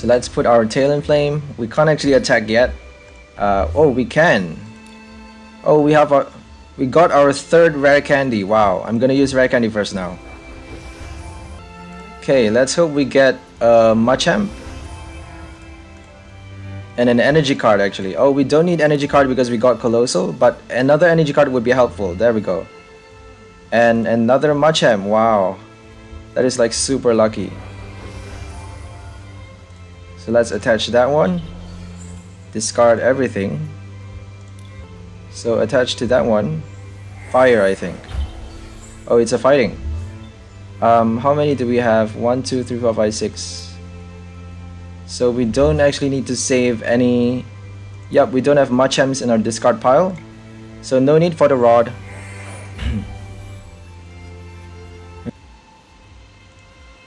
So let's put our Talonflame. We can't actually attack yet. Oh, we can. Oh, we got our third rare candy. Wow, I'm gonna use rare candy first now. Okay, let's hope we get Machamp and an energy card actually. Oh, we don't need energy card because we got Coalossal, but another energy card would be helpful. There we go. And another Machamp. Wow, that is like super lucky. So let's attach that one. Discard everything. So attach to that one. Fire, I think. Oh, it's a fighting. How many do we have? 1, 2, 3, 4, 5, 6. So we don't actually need to save any. Yep, we don't have Machamps in our discard pile. So no need for the rod.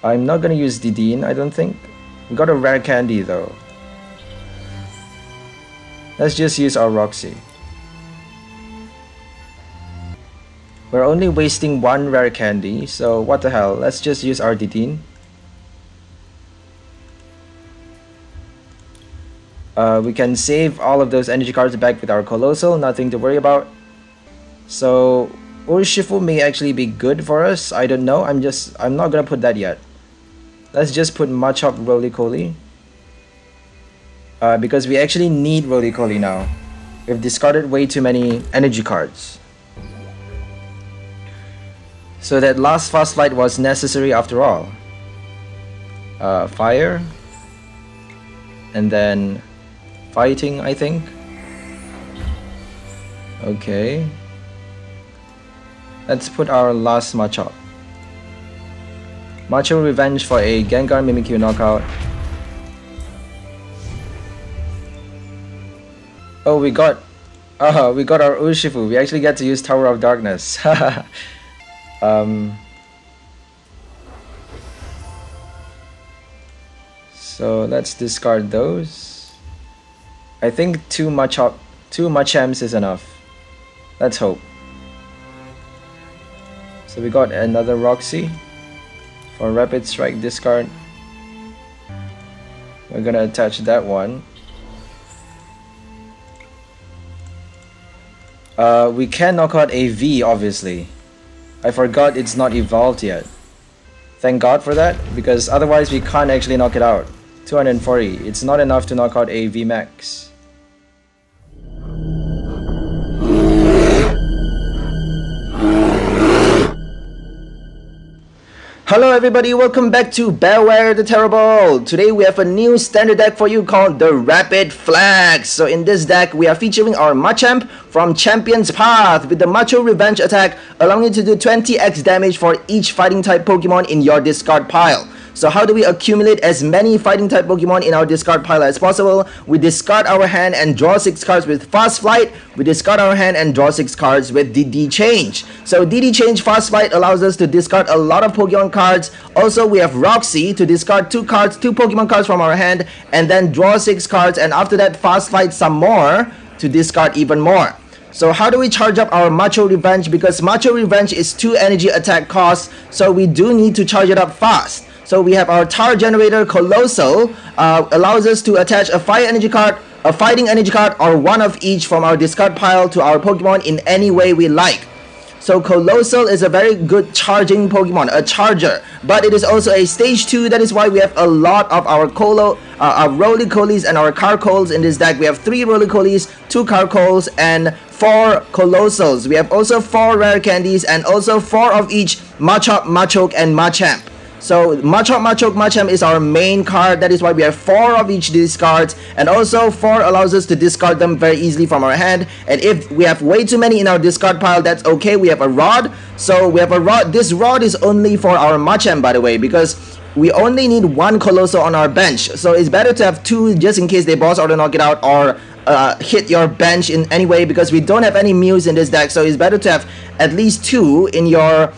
I'm not gonna use Dedenne, I don't think. We got a rare candy though. Let's just use our Roxie. We're only wasting one rare candy, so what the hell, let's just use our Dedenne. We can save all of those energy cards back with our Coalossal, nothing to worry about. So Urshifu may actually be good for us, I don't know, I'm not gonna put that yet. Let's just put Machop Rolycoly. Because we actually need Rolycoly now. We've discarded way too many energy cards. So that last fast flight was necessary after all. Fire. And then fighting, I think. Okay. Let's put our last Machop. Macho Revenge for a Gengar Mimikyu knockout. Oh, we got our Urshifu. We actually get to use Tower of Darkness. So let's discard those. I think two Machamps is enough. Let's hope. So we got another Roxie. For Rapid Strike discard, we're gonna attach that one. We can knock out a V, obviously. I forgot it's not evolved yet. Thank God for that, because otherwise we can't actually knock it out. 240, it's not enough to knock out a VMAX. Hello everybody, welcome back to Beware the Terrible. Today we have a new standard deck for you called the Rapid Flags. So in this deck, we are featuring our Machamp from Champion's Path with the Macho Revenge attack, allowing you to do 20x damage for each fighting type Pokemon in your discard pile. So how do we accumulate as many fighting type Pokemon in our discard pile as possible? We discard our hand and draw 6 cards with Fast Flight. We discard our hand and draw 6 cards with DD Change. So DD Change Fast Flight allows us to discard a lot of Pokemon cards. Also, we have Roxie to discard 2 Pokemon cards from our hand and then draw 6 cards, and after that Fast Flight some more to discard even more. So how do we charge up our Macho Revenge? Because Macho Revenge is 2 energy attack costs, so we do need to charge it up fast. So we have our Tower Generator Coalossal, allows us to attach a fire energy card, a fighting energy card, or one of each from our discard pile to our Pokemon in any way we like. So Coalossal is a very good charging Pokemon, a charger, but it is also a stage 2. That is why we have a lot of our Rolycolys and our Carkols in this deck. We have 3 Rolycolys, 2 Carkols, and 4 Coalossals. We have also 4 rare candies and also 4 of each Machop, Machoke, and Machamp. So Machop, Machoke, Machamp is our main card. That is why we have 4 of each discards, and also 4 allows us to discard them very easily from our hand. And if we have way too many in our discard pile, that's okay. We have a rod. So we have a rod. This rod is only for our Machamp, by the way, because we only need 1 Coalossal on our bench. So it's better to have 2 just in case they boss or knock it out or hit your bench in any way, because we don't have any Mews in this deck. So it's better to have at least 2 in your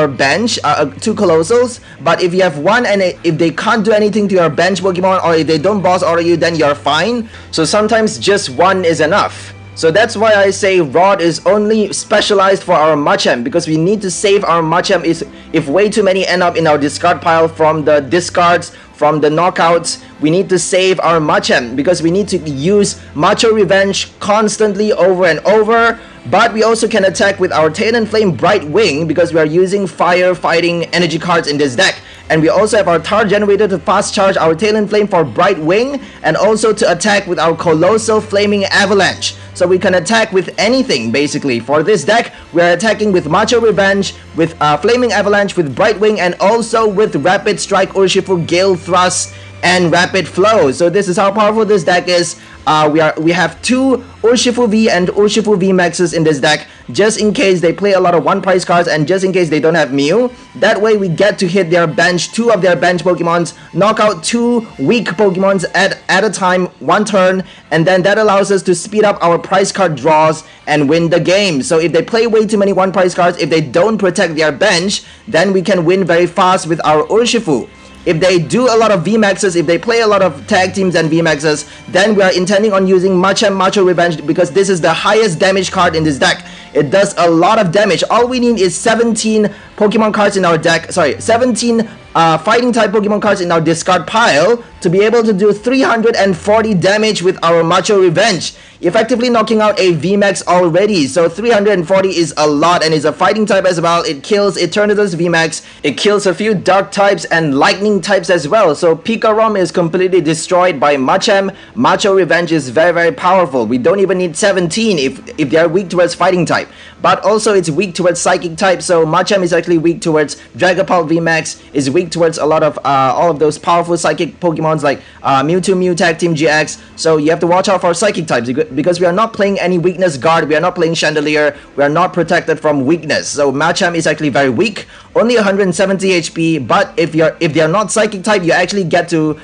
bench, 2 Coalossals. But if you have 1 and if they can't do anything to your bench Pokemon, or if they don't boss order you, then you're fine. So sometimes just 1 is enough. So that's why I say Rod is only specialized for our Machamp, because we need to save our Machamp if way too many end up in our discard pile from the discards from the knockouts, we need to save our Machamp because we need to use Macho Revenge constantly over and over. But we also can attack with our Talonflame Bright Wing because we are using fire fighting energy cards in this deck. And we also have our Tar Generator to fast charge our Talonflame for Bright Wing, and also to attack with our Coalossal Flaming Avalanche. So we can attack with anything basically. For this deck, we are attacking with Macho Revenge, with Flaming Avalanche, with Bright Wing, and also with Rapid Strike Urshifu, Gale Thrust, and Rapid Flow. So this is how powerful this deck is. We have 2 Urshifu V and Urshifu VMAXs in this deck, just in case they play a lot of 1-price cards and just in case they don't have Mew. That way we get to hit their bench, 2 of their bench Pokemons, knock out 2 weak Pokemons at a time, 1 turn, and then that allows us to speed up our price card draws and win the game. So if they play way too many 1-price cards, if they don't protect their bench, then we can win very fast with our Urshifu. If they do a lot of VMAXs, if they play a lot of tag teams and VMAXs, then we are intending on using Machamp Macho Revenge because this is the highest damage card in this deck. It does a lot of damage. All we need is 17 Pokemon cards in our deck, 17 fighting type Pokemon cards in our discard pile to be able to do 340 damage with our Macho Revenge, effectively knocking out a VMAX already. So 340 is a lot, and is a fighting type as well. It kills Eternatus VMAX, it kills a few dark types and lightning types as well. So Pikarom is completely destroyed by Machamp. Macho Revenge is very, very powerful. We don't even need 17 if they are weak towards fighting type, but also it's weak towards psychic type. So Machamp is actually weak towards Dragapult VMAX, is weak towards a lot of all of those powerful psychic Pokemons like Mewtwo, Mew Tag Team GX. So you have to watch out for psychic types because we are not playing any weakness guard, we are not playing Chandelier, we are not protected from weakness. So Machamp is actually very weak, only 170 HP, but if they are not psychic type, you actually get to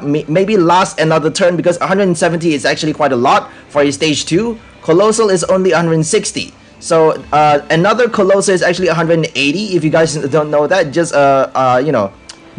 maybe last another turn because 170 is actually quite a lot for a stage 2. Coalossal is only 160. So another Coalossal is actually 180. If you guys don't know that, just you know,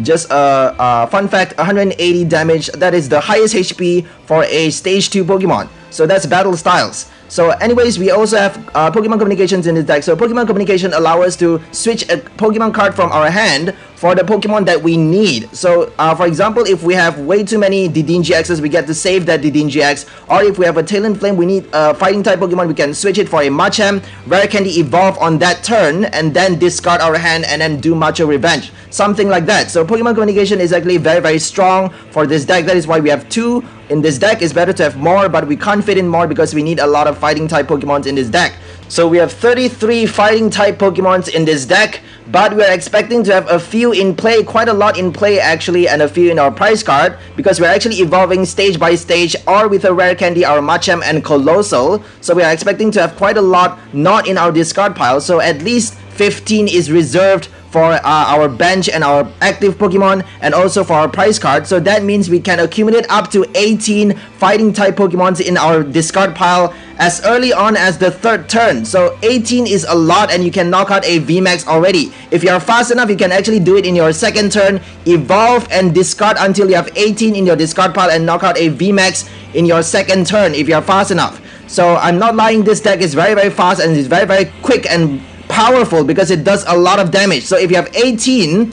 just fun fact, 180 damage. That is the highest HP for a stage 2 Pokemon. So that's battle styles. So anyways, we also have Pokemon Communications in this deck. So Pokemon Communication allow us to switch a Pokemon card from our hand for the Pokemon that we need. So for example, if we have way too many Dedenne-GXs, we get to save that Dedenne-GX. Or if we have a Talonflame, we need a fighting type Pokemon, we can switch it for a Machamp, Rare Candy evolve on that turn, and then discard our hand and then do Macho Revenge. Something like that. So Pokemon Communication is actually very, very strong for this deck. That is why we have 2 in this deck. It's better to have more, but we can't fit in more because we need a lot of fighting type Pokemons in this deck. So we have 33 fighting type Pokemons in this deck, but we are expecting to have a few in play, quite a lot in play actually, and a few in our prize card because we're actually evolving stage by stage, or with a Rare Candy, our Machamp and Coalossal. So we are expecting to have quite a lot not in our discard pile. So at least 15 is reserved for our bench and our active Pokemon, and also for our prize card. So that means we can accumulate up to 18 fighting type Pokemons in our discard pile as early on as the 3rd turn. So 18 is a lot, and you can knock out a VMAX already. If you are fast enough, you can actually do it in your 2nd turn, evolve and discard until you have 18 in your discard pile and knock out a VMAX in your 2nd turn if you are fast enough. So I'm not lying, this deck is very, very fast and it's very, very quick and powerful because it does a lot of damage. So if you have 18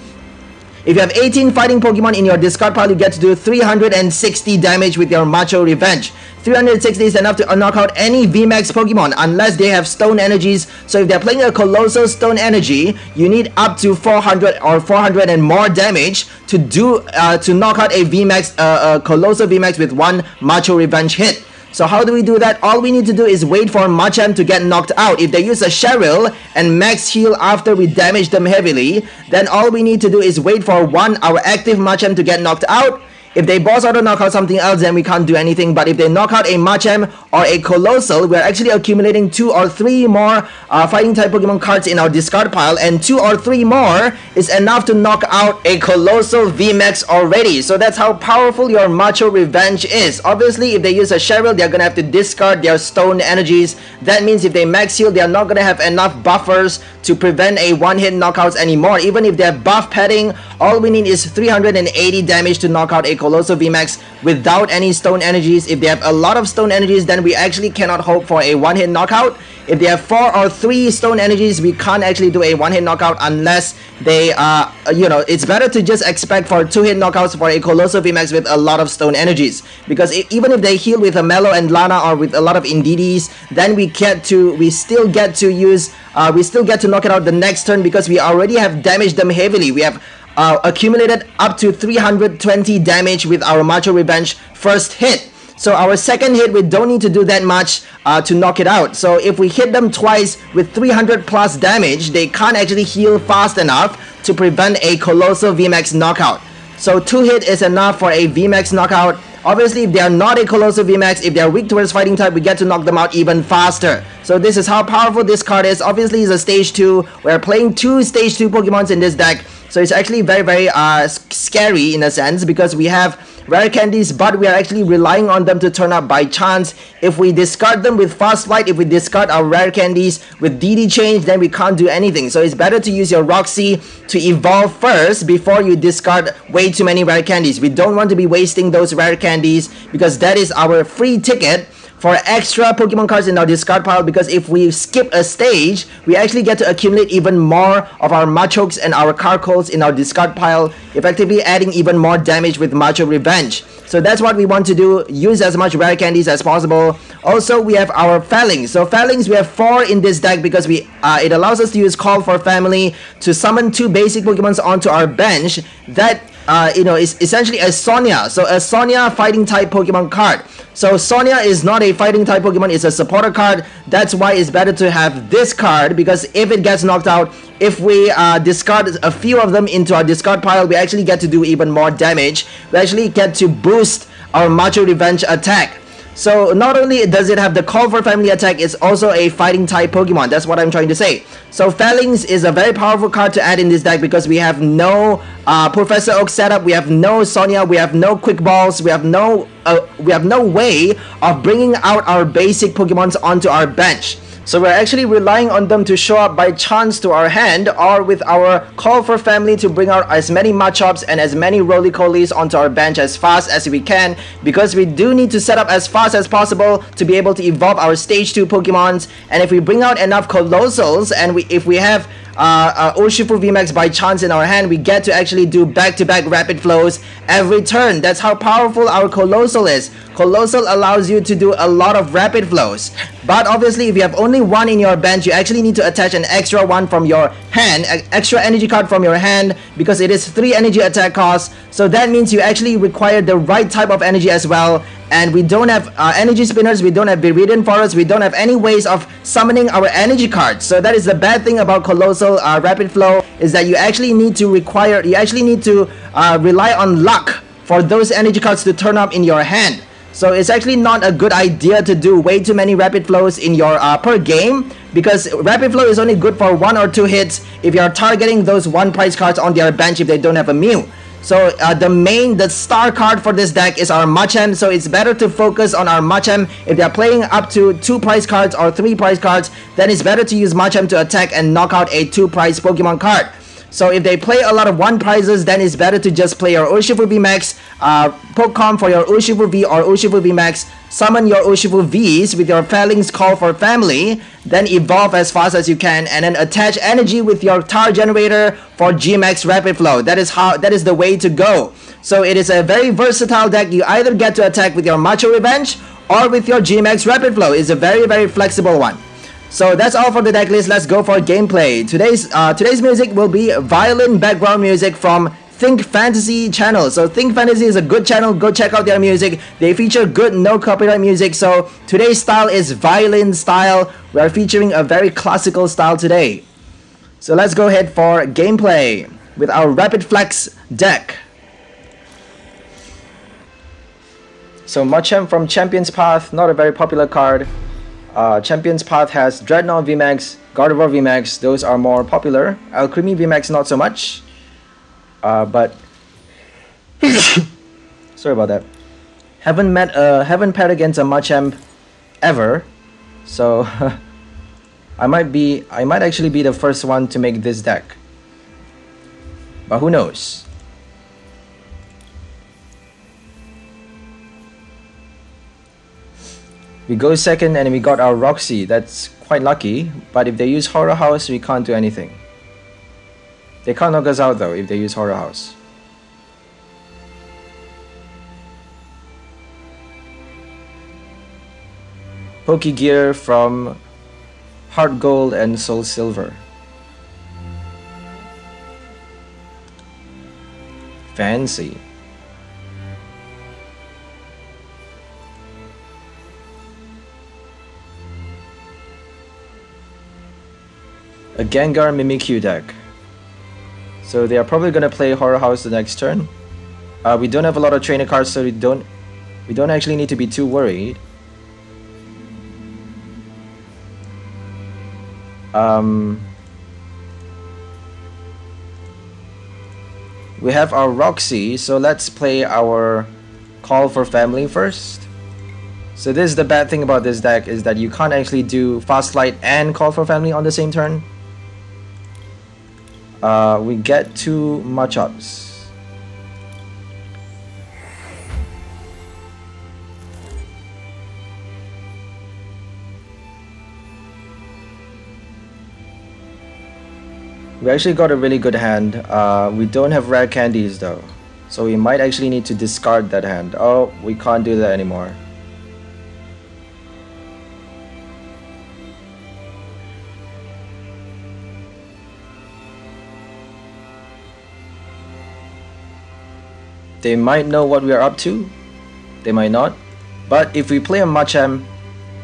fighting Pokemon in your discard pile, you get to do 360 damage with your Macho Revenge. 360 is enough to knock out any VMAX Pokemon unless they have Stone Energies. So if they're playing a Coalossal Stone Energy, you need up to 400 or 400 and more damage to knock out a VMAX, Coalossal VMAX with 1 Macho Revenge hit. So how do we do that? All we need to do is wait for Machamp to get knocked out. If they use a Cheryl and max heal after we damage them heavily, then all we need to do is wait for our active Machamp to get knocked out. If they boss auto knock out something else, then we can't do anything. But if they knock out a Machamp or a Coalossal, we're actually accumulating 2 or 3 more fighting type Pokemon cards in our discard pile, and 2 or 3 more is enough to knock out a Coalossal VMAX already. So that's how powerful your Macho Revenge is. Obviously, if they use a Cheryl, they're gonna have to discard their Stone Energies. That means if they max heal, they're not gonna have enough buffers to prevent a one-hit knockouts anymore. Even if they're buff padding, all we need is 380 damage to knock out a Coalossal VMAX without any Stone Energies. If they have a lot of Stone Energies, then we actually cannot hope for a one-hit knockout. If they have 4 or 3 stone energies, we can't actually do a one-hit knockout unless they you know, it's better to just expect for 2-hit knockouts for a Coalossal VMAX with a lot of stone energies, because even if they heal with a Mellow and Lana or with a lot of Indidis, then we still get to knock it out the next turn, because we already have damaged them heavily. We have accumulated up to 320 damage with our Macho Revenge first hit. So our second hit, we don't need to do that much to knock it out. So if we hit them twice with 300 plus damage, they can't actually heal fast enough to prevent a Coalossal VMAX knockout. So 2 hit is enough for a VMAX knockout. Obviously, if they are not a Coalossal VMAX, if they are weak towards fighting type, we get to knock them out even faster. So this is how powerful this card is. Obviously, it's a stage 2. We're playing 2 stage 2 Pokemons in this deck. So it's actually very scary in a sense, because we have rare candies, but we are actually relying on them to turn up by chance. If we discard them with Fast Flight, if we discard our rare candies with DD Change, then we can't do anything. So it's better to use your Roxie to evolve first before you discard way too many rare candies. We don't want to be wasting those rare candies, because that is our free ticket for extra Pokemon cards in our discard pile, because if we skip a stage, we actually get to accumulate even more of our Machokes and our Carkols in our discard pile, effectively adding even more damage with Macho Revenge. So that's what we want to do, use as much rare candies as possible. Also, we have our Falinks. So Falinks, we have 4 in this deck, because it allows us to use Call for Family to summon 2 basic Pokemons onto our bench that you know, is essentially a Sonia. So a Sonia fighting type Pokemon card. So Sonia is not a fighting type Pokemon, it's a supporter card. That's why it's better to have this card, because if it gets knocked out, if we discard a few of them into our discard pile, we actually get to do even more damage. We actually get to boost our Macho Revenge attack. So not only does it have the Call for Family attack, it's also a fighting type Pokemon. That's what I'm trying to say. So Falinks is a very powerful card to add in this deck, because we have no Professor Oak setup, we have no Sonia, we have no Quick Balls, we have no way of bringing out our basic Pokemons onto our bench. So we're actually relying on them to show up by chance to our hand, or with our Call for Family to bring out as many Machops and as many Rolycolys onto our bench as fast as we can, because we do need to set up as fast as possible to be able to evolve our stage 2 Pokemons. And if we bring out enough Coalossals, and if we have Urshifu VMAX by chance in our hand, we get to actually do back-to-back rapid flows every turn. That's how powerful our Coalossal is. Coalossal allows you to do a lot of rapid flows. But obviously, if you have only 1 in your bench, you actually need to attach an extra 1 from your hand, an extra energy card from your hand, because it is 3 energy attack costs. So that means you actually require the right type of energy as well. And we don't have energy spinners, we don't have Viridian Forest, we don't have any ways of summoning our energy cards. So that is the bad thing about Coalossal Rapid Flow, is that you actually need to rely on luck for those energy cards to turn up in your hand. So it's actually not a good idea to do way too many rapid flows in your per game, because rapid flow is only good for 1 or 2 hits if you are targeting those 1 price cards on their bench if they don't have a Mew. So the star card for this deck is our Machamp, so it's better to focus on our Machamp. If they're playing up to 2 price cards or 3 price cards, then it's better to use Machamp to attack and knock out a 2 price Pokemon card. So if they play a lot of 1 prizes, then it's better to just play your Urshifu VMAX, Pokecom for your Urshifu V or Urshifu VMAX, summon your Urshifu Vs with your Falinks Call for Family, then evolve as fast as you can, and then attach energy with your Tar Generator for GMAX Rapid Flow. That is the way to go. So it is a very versatile deck. You either get to attack with your Macho Revenge or with your GMAX Rapid Flow. It's a very flexible one. So that's all for the deck list. Let's go for gameplay. Today's music will be violin background music from Think Fantasy channel. So Think Fantasy is a good channel. Go check out their music. They feature good no copyright music. So today's style is violin style. We are featuring a very classical style today. So let's go ahead for gameplay with our Rapid Flex deck. So Machamp from Champion's Path, not a very popular card. Champion's Path has Dreadnought VMAX, Gardevoir VMAX, those are more popular. Alcremie VMAX not so much. But sorry about that. Haven't paired against a Machamp ever. So I might actually be the first one to make this deck. But who knows? We go second and we got our Roxie. That's quite lucky, but if they use Horror House, we can't do anything. They can't knock us out though if they use Horror House. Pokegear from Heart Gold and Soul Silver. Fancy. A Gengar Mimikyu deck. So they are probably gonna play Horror House the next turn. We don't have a lot of trainer cards, so we don't actually need to be too worried. We have our Roxie, so let's play our Call for Family first. So this is the bad thing about this deck, is that you can't actually do Fast Light and Call for Family on the same turn. We get 2 Machops. We actually got a really good hand. We don't have rare candies though, so we might actually need to discard that hand. Oh, we can't do that anymore. They might know what we are up to, they might not. But if we play a Machamp,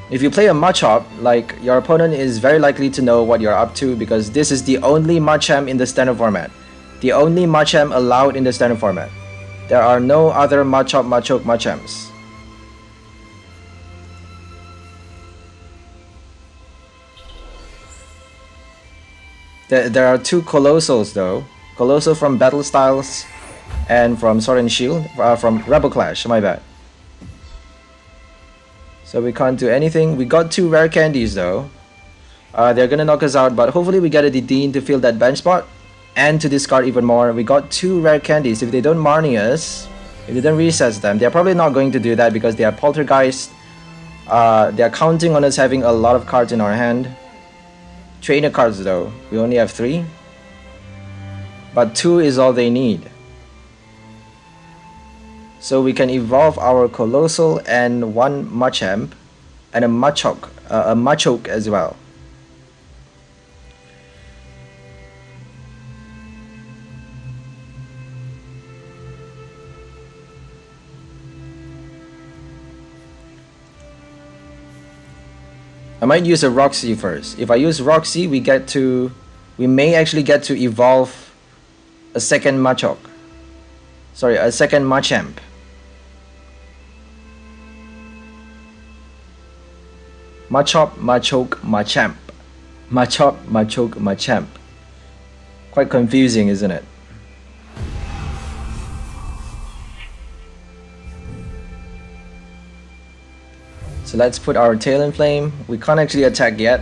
if you play a Machop, like, your opponent is very likely to know what you're up to, because this is the only Machamp in the standard format. The only Machamp allowed in the standard format. There are no other Machop, Machoke, Machamps. There are 2 Coalossals though. Coalossal from Battle Styles and from Sword and Shield, from Rebel Clash, my bad. So we can't do anything. We got 2 rare candies though. They're gonna knock us out, but hopefully we get a Dedenne to fill that bench spot and to discard even more. We got 2 rare candies. If they don't Marnie us, if they don't recess them, they're probably not going to do that because they are Poltergeist. They're counting on us having a lot of cards in our hand. Trainer cards though, we only have 3. But 2 is all they need. So we can evolve our Coalossal and 1 Machamp and a Machoke as well. I might use a Roxie first. If I use Roxie, we may actually get to evolve a second Machoke. Sorry, a second Machamp. Machop, Machoke, Machamp. Machop, Machoke, Machamp. Quite confusing, isn't it? So let's put our Talonflame. We can't actually attack yet.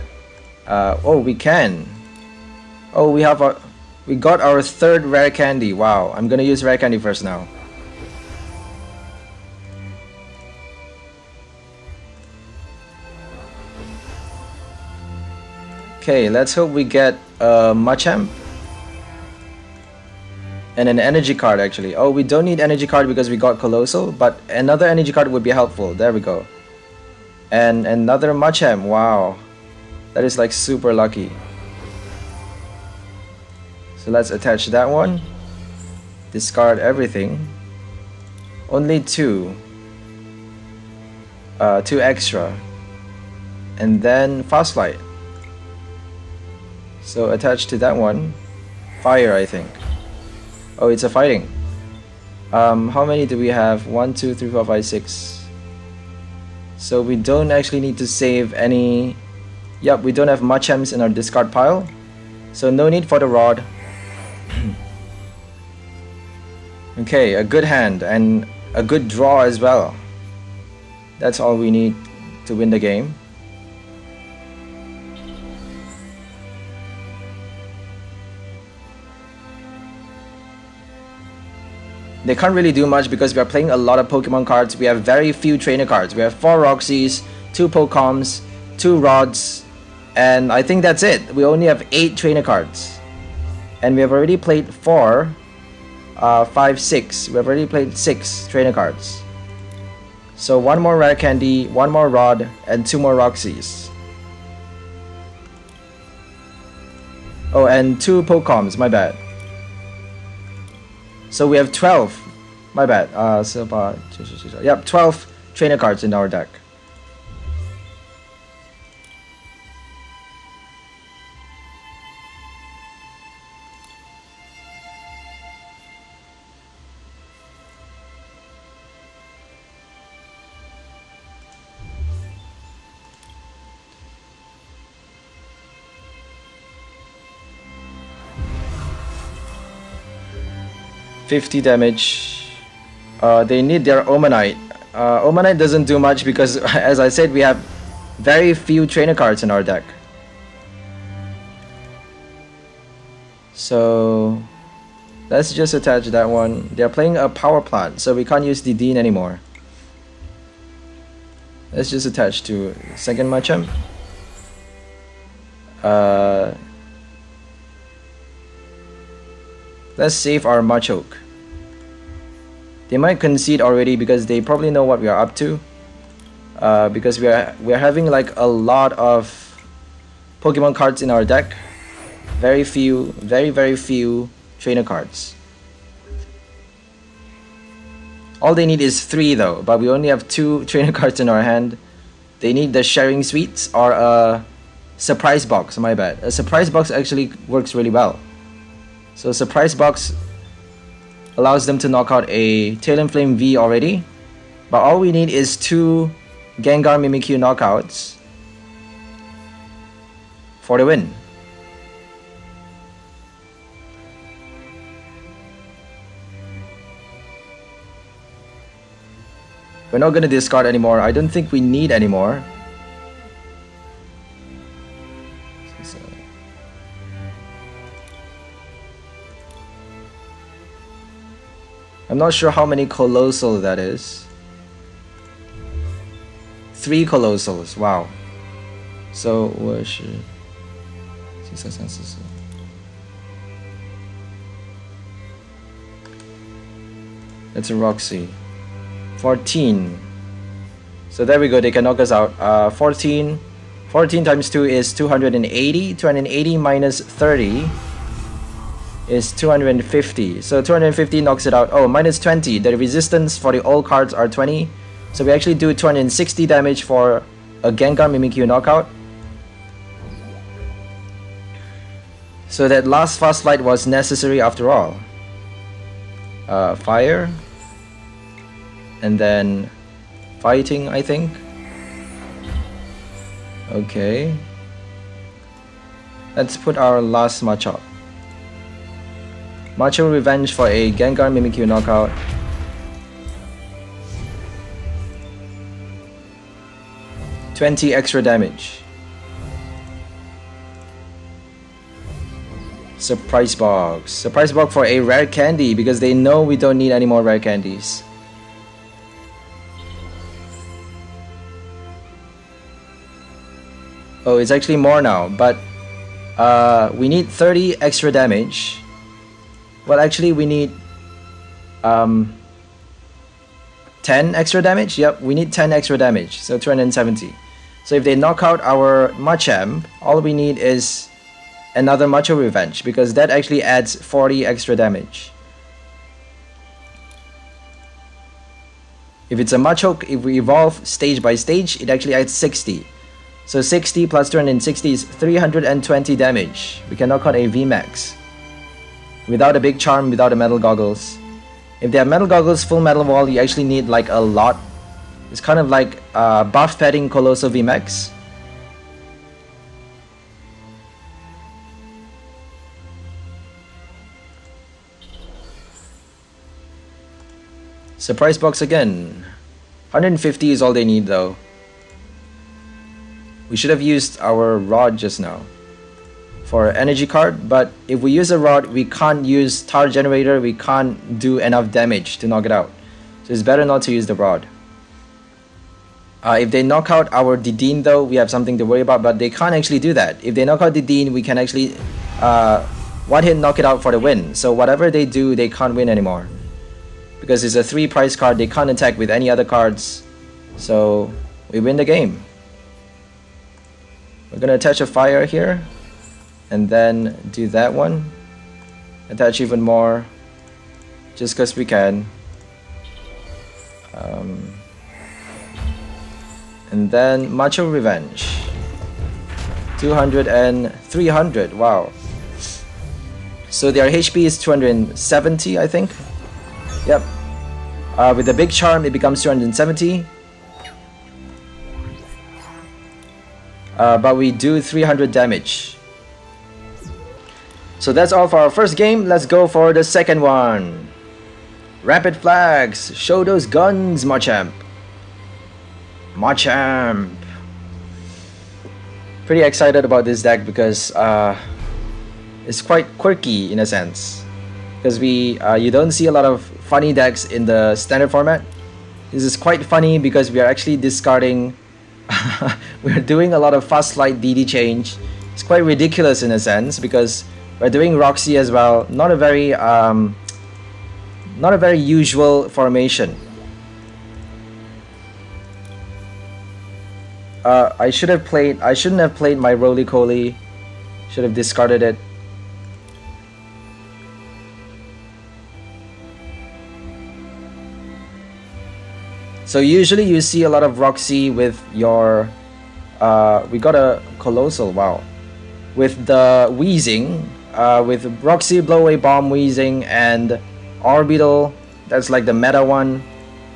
Oh, we can. Oh, we got our 3rd rare candy. Wow, I'm gonna use rare candy first now. Okay, let's hope we get a Machamp and an energy card actually. Oh, we don't need energy card because we got Coalossal, but another energy card would be helpful. There we go. And another Machamp. Wow, that is like super lucky. So let's attach that one. Discard everything. Only 2. 2 extra. And then Fast Light. So attached to that one, Fire, I think. Oh, it's a fighting. How many do we have? 1, 2, 3, 4, 5, 6. So we don't actually need to save any. Yep, we don't have Machamps in our discard pile. So no need for the Rod. Okay, a good hand and a good draw as well. That's all we need to win the game. They can't really do much because we are playing a lot of Pokemon cards. We have very few trainer cards. We have 4 Roxies, 2 Pokemoms, 2 Rods, And I think that's it. We only have 8 trainer cards. And we have already played 4, 5, 6. We have already played 6 trainer cards. So 1 more rare candy, 1 more rod, and 2 more Roxies. Oh, and 2 Pokecoms, my bad. So we have 12. My bad. Yep, 12 trainer cards in our deck. $50 damage. They need their Omanite. Omanite doesn't do much because, as I said, we have very few trainer cards in our deck. So let's just attach that one. They're playing a power plant, so we can't use Dedenne anymore. Let's just attach to second Machamp. Let's save our Machoke. They might concede already because they probably know what we are up to. Because we are having like a lot of Pokemon cards in our deck. Very few, very few trainer cards. All they need is 3 though, but we only have 2 trainer cards in our hand. They need the sharing sweets or a surprise box. My bad. A surprise box actually works really well. So surprise box allows them to knock out a Talonflame V already, but all we need is 2 Gengar Mimikyu knockouts for the win. We're not gonna discard anymore. I don't think we need anymore. I'm not sure how many Coalossal that is. 3 Coalossals, wow. So, that's a Roxie. 14. So there we go, they can knock us out. 14 times 2 is 280. 280 minus 30 is 250. So 250 knocks it out. Oh, minus 20. The resistance for the all cards are 20. So we actually do 260 damage for a Gengar Mimikyu knockout. So that last fast flight was necessary after all. Fire. And then fighting, I think. Okay. Let's put our last Machop. Macho revenge for a Gengar Mimikyu knockout. $20 extra damage. Surprise box. Surprise box for a rare candy because they know we don't need any more rare candies. Oh, it's actually more now, but we need 30 extra damage. Well, actually, we need 10 extra damage. Yep, we need 10 extra damage, so 270. So if they knock out our Machamp, all we need is another Macho Revenge, because that actually adds 40 extra damage. If it's a Machoke, if we evolve stage by stage, it actually adds 60. So 60 plus 260 is 320 damage. We can knock out a VMAX. Without a big charm, without a metal goggles. If they have metal goggles, full metal wall, you actually need like a lot. It's kind of like buff padding Coalossal VMAX. Surprise box again. 150 is all they need though. We should have used our rod just now for energy card, but if we use a rod, we can't use Tower Generator, we can't do enough damage to knock it out. So it's better not to use the rod. If they knock out our Dedenne though, we have something to worry about, but they can't actually do that. If they knock out Dedenne, we can actually one hit knock it out for the win. So whatever they do, they can't win anymore. Because it's a 3 price card, they can't attack with any other cards. So we win the game. We're gonna attach a fire here. And then do that one. Attach even more. Just because we can. And then Macho Revenge. 200 and 300. Wow. So their HP is 270, I think. Yep. With the big charm, it becomes 270. But we do 300 damage. So that's all for our first game. Let's go for the second one. Rapid Flags. Show those guns, Machamp. Machamp. Pretty excited about this deck because it's quite quirky in a sense. Because you don't see a lot of funny decks in the standard format. This is quite funny because we are actually discarding. We're doing a lot of fast slide DD change. It's quite ridiculous in a sense because we're doing Roxie as well. Not a very usual formation. I shouldn't have played my Rolycoly. Should have discarded it. So usually you see a lot of Roxie with your we got a Coalossal, wow. With the Wheezing, with Roxie, Blow Away Bomb, Wheezing, and Orbital, that's like the meta one.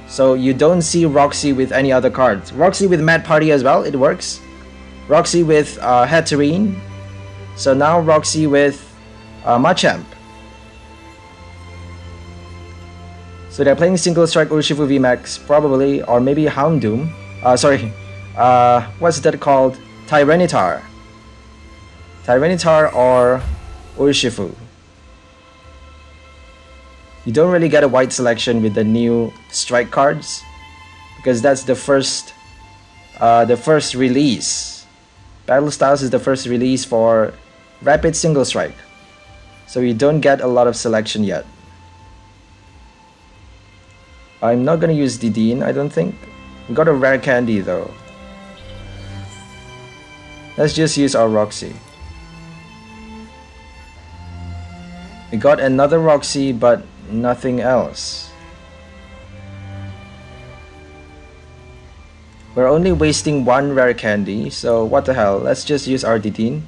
So you don't see Roxie with any other cards. Roxie with Mad Party as well, it works. Roxie with Hatterene. So now Roxie with Machamp. So they're playing Single Strike Urshifu VMAX, probably, or maybe Houndoom. What's that called? Tyranitar. Tyranitar or Urshifu. You don't really get a wide selection with the new strike cards because that's the first release. Battle Styles is the first release for Rapid Single Strike. So you don't get a lot of selection yet. I'm not gonna use Dedenne, I don't think. We got a rare candy though. Let's just use our Roxie. We got another Roxie, but nothing else. We're only wasting one rare candy, so what the hell? Let's just use our Dedenne.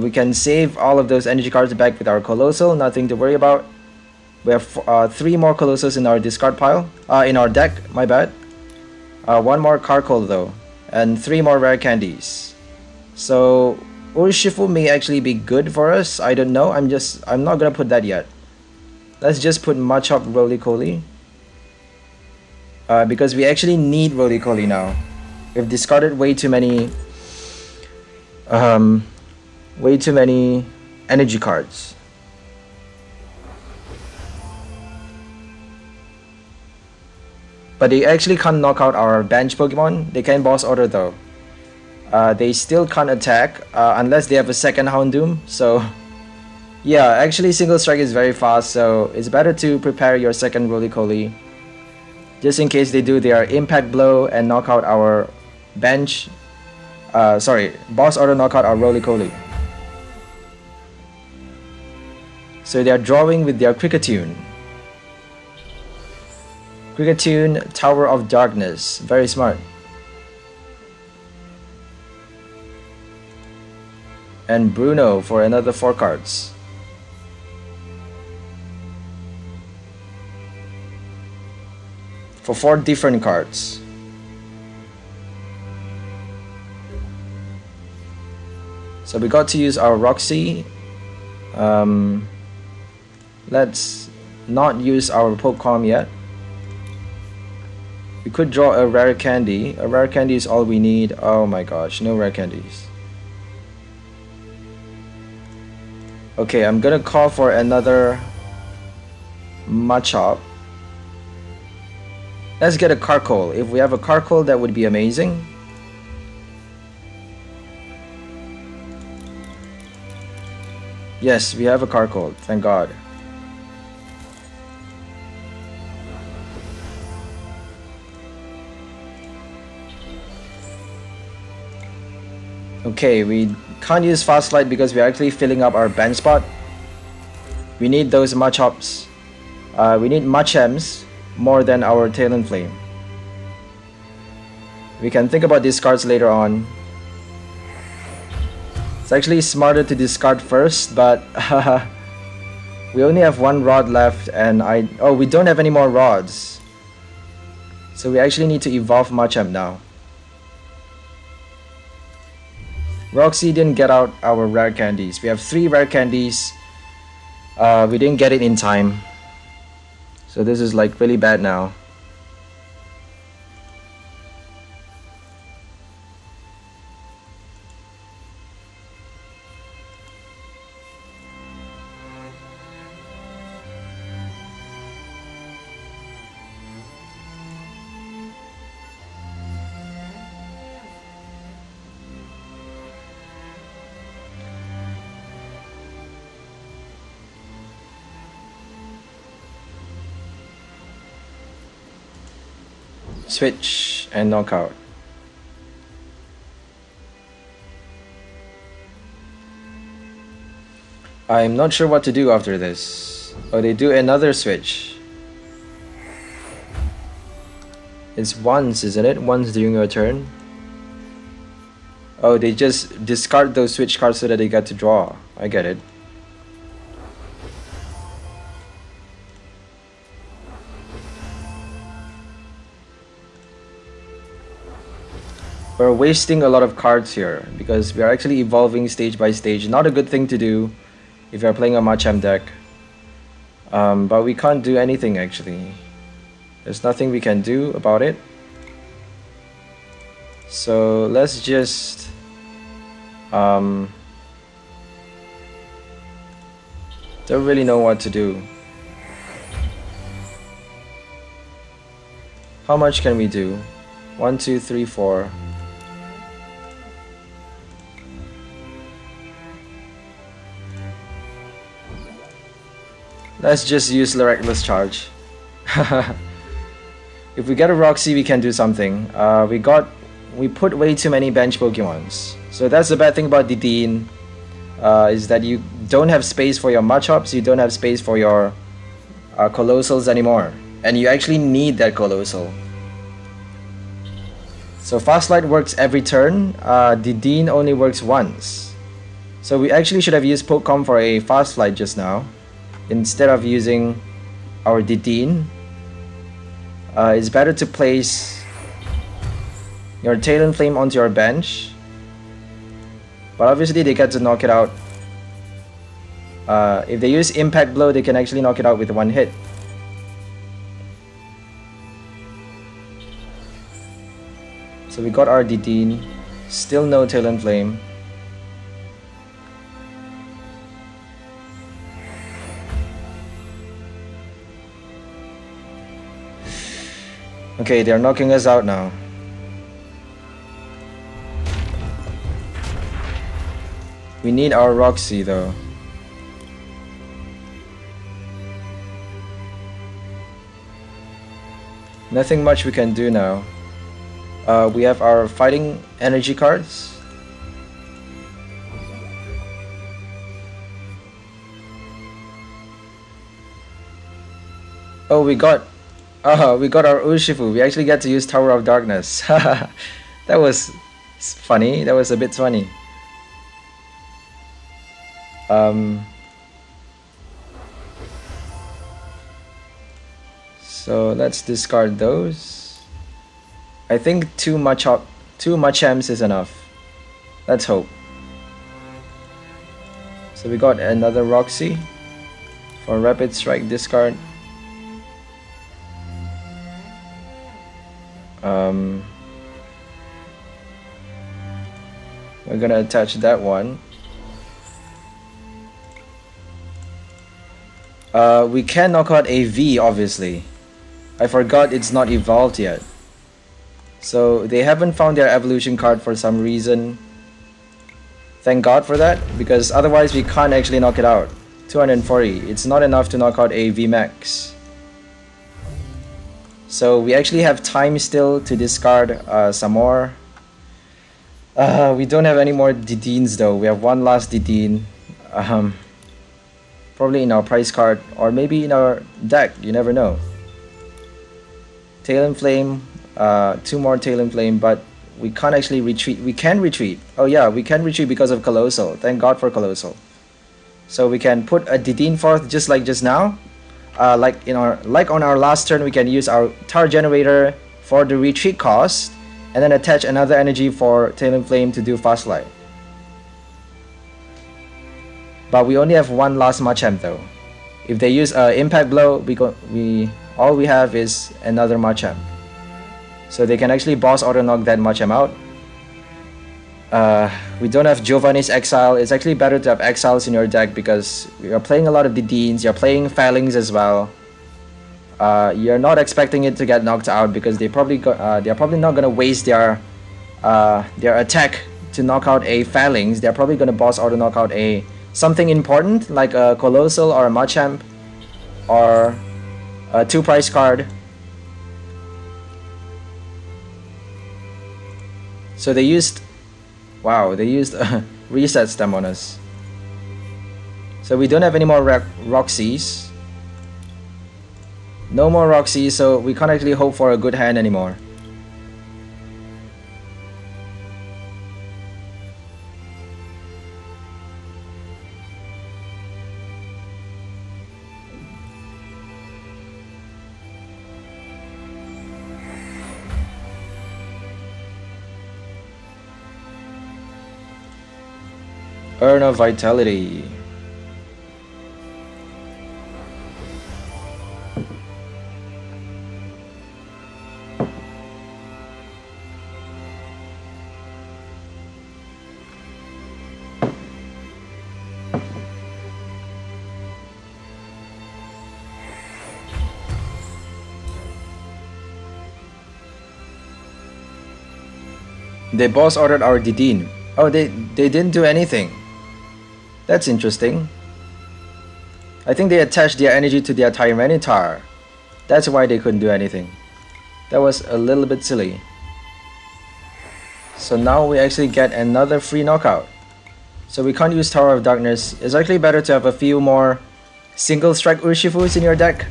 We can save all of those energy cards back with our Coalossal, nothing to worry about. We have 3 more Colossals in our discard pile, in our deck, my bad. 1 more Carkol though, and 3 more rare candies. So Urshifu may actually be good for us, I don't know, I'm not gonna put that yet. Let's just put Machop Rolycoly. Because we actually need Rolycoly now. We've discarded way too many energy cards. But they actually can't knock out our bench Pokemon. They can boss order though. They still can't attack unless they have a second Houndoom. So yeah, actually Single Strike is very fast, so it's better to prepare your second Rolycoly. Just in case they do their Impact Blow and knock out our bench. Boss order knock out our Rolycoly. So they are drawing with their Kricketune. Kricketune, Tower of Darkness. Very smart. And Bruno for another 4 cards. For 4 different cards. So we got to use our Roxie. Let's not use our Pokemon yet. We could draw a rare candy. A rare candy is all we need. Oh my gosh, no rare candies. Okay, I'm gonna call for another Machop. Let's get a Carkol. If we have a Carkol, that would be amazing. Yes, we have a Carkol. Thank God. Okay, we can't use Fast Light because we're actually filling up our bench spot. We need those Machops. We need Machamps more than our Talonflame. We can think about discards later on. It's actually smarter to discard first, but we only have one rod left, and we don't have any more rods. So we actually need to evolve Machamp now. Roxie didn't get out our rare candies. We have 3 rare candies. We didn't get it in time. So this is like really bad now. Switch and knockout. I'm not sure what to do after this. Oh, they do another switch. It's once, isn't it? Once during your turn. Oh, they just discard those switch cards so that they get to draw. I get it. We're wasting a lot of cards here because we are actually evolving stage by stage. Not a good thing to do if you're playing a Machamp deck. But we can't do anything actually. There's nothing we can do about it. So let's just don't really know what to do. How much can we do? 1, 2, 3, 4. Let's just use the Reckless Charge. If we get a Roxie, we can do something. We put way too many bench Pokemons. So that's the bad thing about Dedenne, is that you don't have space for your Machops, you don't have space for your Coalossals anymore. And you actually need that Coalossal. So Fast Light works every turn, Dedenne only works once. So we actually should have used Pokecom for a Fast Light just now, instead of using our Dedenne. It's better to place your Talonflame onto your bench. But obviously they get to knock it out. If they use Impact Blow, they can actually knock it out with 1 hit. So we got our Dedenne, still no Talonflame. Okay, they're knocking us out now. We need our Roxie though. Nothing much we can do now. We have our fighting energy cards. Oh, we got our Urshifu. We actually get to use Tower of Darkness. That was funny. That was a bit funny. So let's discard those. I think two Machamps is enough. Let's hope. So we got another Roxie for Rapid Strike discard. We're gonna attach that one. We can knock out a V, obviously. I forgot it's not evolved yet. So they haven't found their evolution card for some reason. Thank God for that, because otherwise we can't actually knock it out. 240. It's not enough to knock out a VMAX. So we actually have time still to discard some more. We don't have any more Dedennes though. We have one last Dedenne. Probably in our prize card or maybe in our deck. You never know. Talonflame. 2 more Talonflame, but we can't actually retreat. We can retreat. Oh yeah, we can retreat because of Coalossal. Thank God for Coalossal. So we can put a Dedenne forth just like just now. Like on our last turn, we can use our tower generator for the retreat cost, and then attach another energy for Talonflame to do fast light. But we only have one last Machamp though. If they use impact blow, all we have is another Machamp. So they can actually boss auto knock that Machamp out. We don't have Giovanni's Exile. It's actually better to have Exiles in your deck because you're playing a lot of Dedennes, you're playing Falinks as well. You're not expecting it to get knocked out because they're probably not gonna waste their attack to knock out a Falinks. They're probably gonna boss auto knock out something important like a Coalossal or a Machamp or a 2 prize card. So they used reset stem on us. So we don't have any more Roxies. No more Roxy, so we can't actually hope for a good hand anymore. Urn of Vitality. They boss ordered our Dedenne. Oh, they didn't do anything. That's interesting. I think they attached their energy to their Tyranitar. That's why they couldn't do anything. That was a little bit silly. So now we actually get another free knockout. So we can't use Tower of Darkness. It's actually better to have a few more single strike Urshifus in your deck.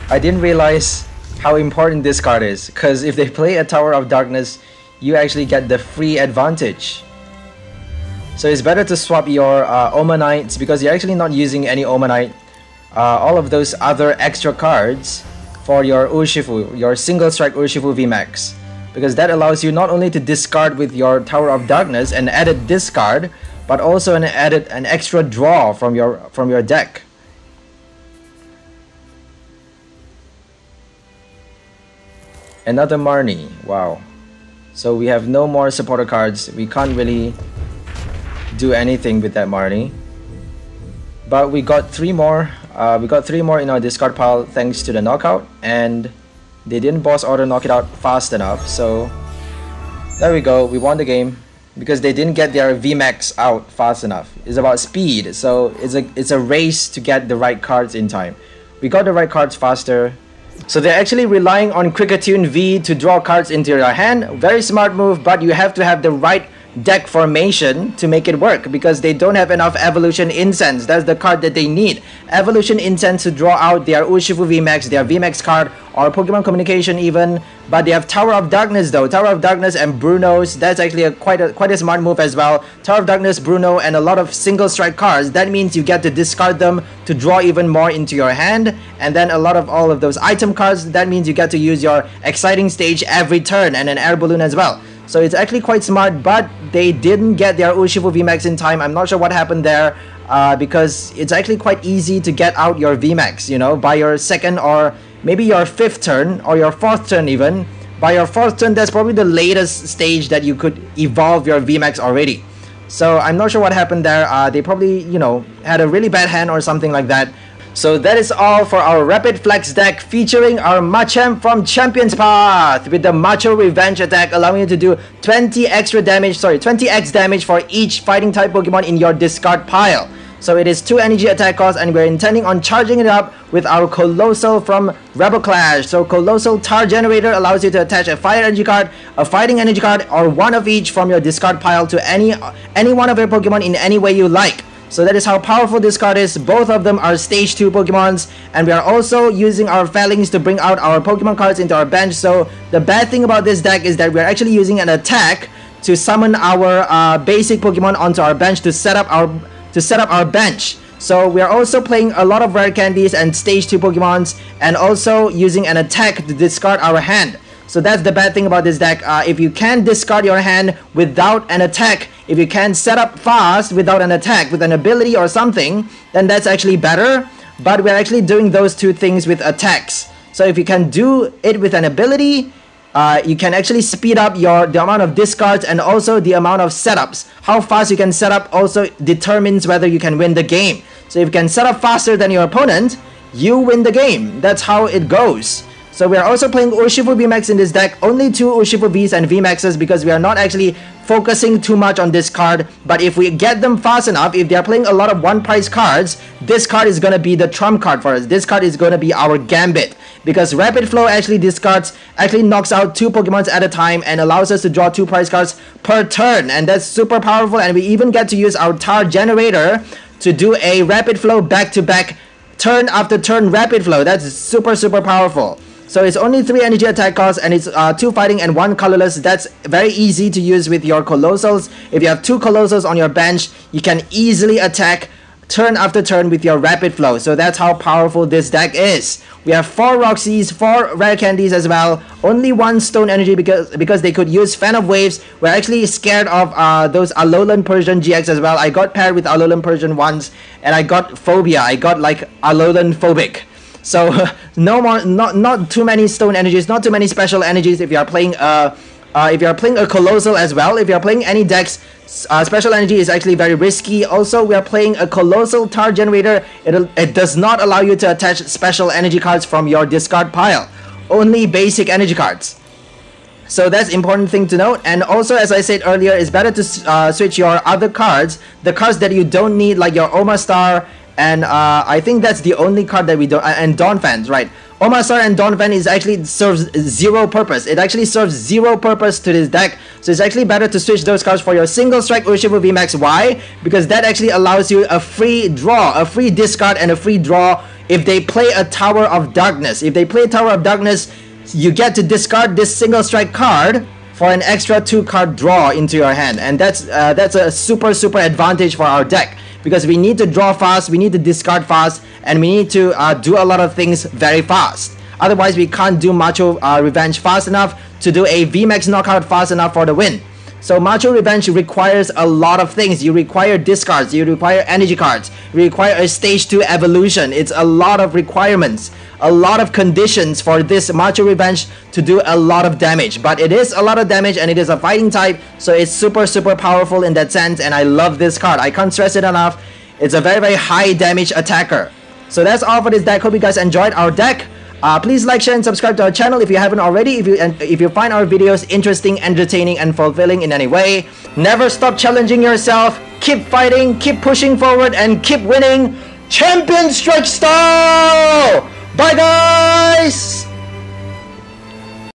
I didn't realize how important this card is, because if they play a Tower of Darkness, you actually get the free advantage. So it's better to swap your Omanites because you're actually not using any Omanite. All of those other extra cards for your Urshifu, your single strike Urshifu VMAX. Because that allows you not only to discard with your Tower of Darkness and added discard, but also an extra draw from your deck. Another Marnie, wow. So we have no more supporter cards. We can't really do anything with that Marnie. But we got 3 more. We got 3 more in our discard pile thanks to the knockout, and they didn't boss auto knock it out fast enough. So there we go. We won the game because they didn't get their VMAX out fast enough. It's about speed. So it's a race to get the right cards in time. We got the right cards faster. So they're actually relying on Kricketune V to draw cards into your hand. Very smart move, but you have to have the right deck formation to make it work because they don't have enough Evolution Incense. That's the card that they need. Evolution Incense to draw out their Urshifu VMAX, their VMAX card, or Pokemon Communication even. But they have Tower of Darkness though. Tower of Darkness and Bruno's. That's actually quite a smart move as well. Tower of Darkness, Bruno, and a lot of single strike cards. That means you get to discard them to draw even more into your hand. And then a lot of all of those item cards. That means you get to use your Exciting Stage every turn and an Air Balloon as well. So it's actually quite smart, but they didn't get their Urshifu VMAX in time. I'm not sure what happened there because it's actually quite easy to get out your VMAX, you know, by your 2nd or maybe your 5th turn or your 4th turn even. By your 4th turn, that's probably the latest stage that you could evolve your VMAX already. So I'm not sure what happened there. They probably, you know, had a really bad hand or something like that. So that is all for our Rapid Flex deck featuring our Machamp from Champion's Path with the Macho Revenge attack, allowing you to do 20x damage for each fighting type Pokemon in your discard pile. So it is 2 energy attack cost, and we're intending on charging it up with our Coalossal from Rebel Clash. So Coalossal Tar Generator allows you to attach a fire energy card, a fighting energy card, or one of each from your discard pile to any one of your Pokemon in any way you like. So that is how powerful this card is. Both of them are stage 2 Pokemons, and we are also using our Falinks to bring out our Pokemon cards into our bench. So the bad thing about this deck is that we are actually using an attack to summon our basic Pokemon onto our bench to set up our bench. So we are also playing a lot of rare candies and stage 2 Pokemons, and also using an attack to discard our hand. So that's the bad thing about this deck. If you can discard your hand without an attack, if you can set up fast without an attack with an ability or something, then that's actually better. But we're actually doing those two things with attacks. So if you can do it with an ability, you can actually speed up the amount of discards and also the amount of setups. How fast you can set up also determines whether you can win the game. So if you can set up faster than your opponent, you win the game. That's how it goes. So we are also playing Urshifu VMAX in this deck. Only 2 Urshifu Vs and VMAXs because we are not actually focusing too much on this card. But if we get them fast enough, if they are playing a lot of 1-price cards, this card is going to be the trump card for us. This card is going to be our gambit. Because Rapid Flow actually knocks out 2 Pokemons at a time and allows us to draw 2 prize cards per turn. And that's super powerful. And we even get to use our Tar Generator to do a Rapid Flow back-to-back turn after turn Rapid Flow. That's super powerful. So it's only 3 energy attack costs, and it's 2 fighting and 1 colorless. That's very easy to use with your Coalossals. If you have 2 Coalossals on your bench, you can easily attack turn after turn with your Rapid Flow. So that's how powerful this deck is. We have 4 Roxies, 4 rare candies as well. Only 1 stone energy because they could use Fan of Waves. We're actually scared of those Alolan Persian GX as well. I got paired with Alolan Persian once, and I got phobia. I got like Alolan phobic. So not too many stone energies, not too many special energies if you are playing a Coalossal as well. If you are playing any decks, special energy is actually very risky. Also, we are playing a Coalossal Tar Generator. It does not allow you to attach special energy cards from your discard pile. Only basic energy cards. So that's important thing to note. And also, as I said earlier, it's better to switch your other cards, the cards that you don't need, like your Omastar. And I think that's the only card that we don't... and Donphan, right? Omastar and Donphan serves 0 purpose. It actually serves 0 purpose to this deck. So it's actually better to switch those cards for your single strike Urshifu VMAX. Why? Because that actually allows you a free draw, a free discard, and a free draw if they play a Tower of Darkness. If they play Tower of Darkness, you get to discard this single strike card for an extra 2-card draw into your hand. And that's a super advantage for our deck. Because we need to draw fast, we need to discard fast, and we need to do a lot of things very fast. Otherwise, we can't do Macho Revenge fast enough to do a VMAX knockout fast enough for the win. So Macho Revenge requires a lot of things. You require discards, you require energy cards, you require a stage 2 evolution. It's a lot of requirements, a lot of conditions for this Macho Revenge to do a lot of damage. But it is a lot of damage, and it is a fighting type, so it's super powerful in that sense, and I love this card. I can't stress it enough. It's a very high damage attacker. So that's all for this deck. Hope you guys enjoyed our deck. Please like, share, and subscribe to our channel if you haven't already. If you find our videos interesting, entertaining, and fulfilling in any way. Never stop challenging yourself. Keep fighting, keep pushing forward, and keep winning. Champion Strike Style! Bye guys!